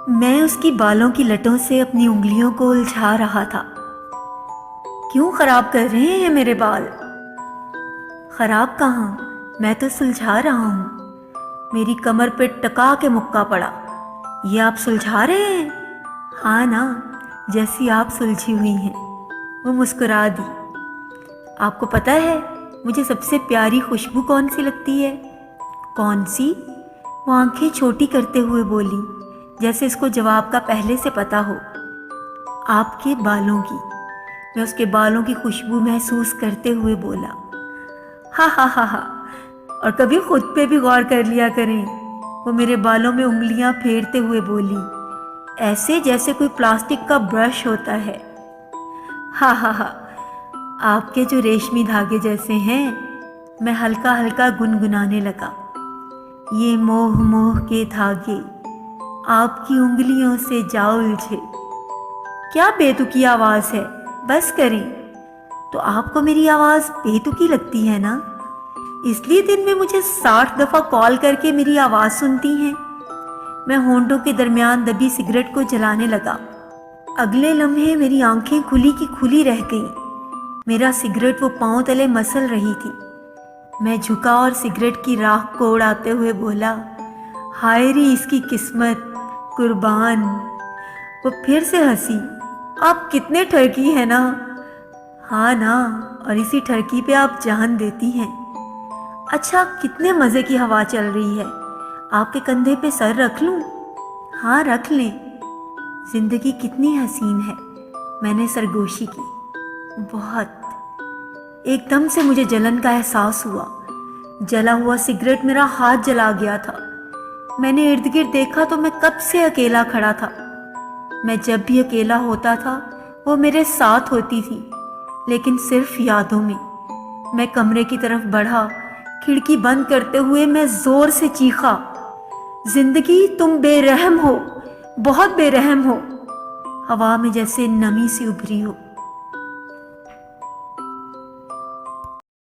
میں اس کی بالوں کی لٹوں سے اپنی انگلیوں کو الجھا رہا تھا۔ کیوں خراب کر رہے ہیں میرے بال؟ خراب کہاں، میں تو سلجھا رہا ہوں۔ میری کمر پہ ٹکا کے مکہ پڑا۔ یہ آپ سلجھا رہے ہیں؟ ہاں نا، جیسی آپ سلجھی ہوئی ہیں۔ وہ مسکرا دی۔ آپ کو پتہ ہے مجھے سب سے پیاری خوشبو کون سی لگتی ہے؟ کون سی؟ وہ آنکھیں چھوٹی کرتے ہوئے بولی، جیسے اس کو جواب کا پہلے سے پتا ہو۔ آپ کے بالوں کی۔ میں اس کے بالوں کی خوشبو محسوس کرتے ہوئے بولا۔ ہاں ہاں ہاں ہاں، اور کبھی خود پہ بھی غور کر لیا کریں۔ وہ میرے بالوں میں انگلیاں پھیرتے ہوئے بولی، ایسے جیسے کوئی پلاسٹک کا برش ہوتا ہے۔ ہاں ہاں ہاں، آپ کے جو ریشمی دھاگے جیسے ہیں۔ میں ہلکا ہلکا گنگنانے لگا۔ یہ موہ موہ کے دھاگے آپ کی انگلیوں سے جا الجھے۔ کیا بے تکی آواز ہے، بس کریں۔ تو آپ کو میری آواز بے تکی لگتی ہے نا؟ اس لیے دن میں مجھے 60 دفعہ کال کر کے میری آواز سنتی ہیں۔ میں ہونٹوں کے درمیان دبی سگریٹ کو جلانے لگا۔ اگلے لمحے میری آنکھیں کھلی کی کھلی رہ گئیں۔ میرا سگریٹ وہ پاؤں تلے مسل رہی تھی۔ میں جھکا اور سگریٹ کی راکھ کو اڑاتے ہوئے بولا، ہائے ری اس کی قسمت، قربان۔ وہ پھر سے ہنسی۔ آپ کتنے ٹھرکی ہیں نا۔ ہاں نا، اور اسی ٹھرکی پہ آپ جان دیتی ہیں۔ اچھا، کتنے مزے کی ہوا چل رہی ہے۔ آپ کے کندھے پہ سر رکھ لوں؟ ہاں رکھ لیں۔ زندگی کتنی حسین ہے، میں نے سرگوشی کی۔ بہت۔ ایک دم سے مجھے جلن کا احساس ہوا۔ جلا ہوا سگریٹ میرا ہاتھ جلا گیا تھا۔ میں نے ارد گرد دیکھا تو میں کب سے اکیلا کھڑا تھا۔ میں جب بھی اکیلا ہوتا تھا وہ میرے ساتھ ہوتی تھی، لیکن صرف یادوں میں۔ میں کمرے کی طرف بڑھا۔ کھڑکی بند کرتے ہوئے میں زور سے چیخا، زندگی تم بے رحم ہو، بہت بے رحم ہو۔ ہوا میں جیسے نمی سی ابھری ہو۔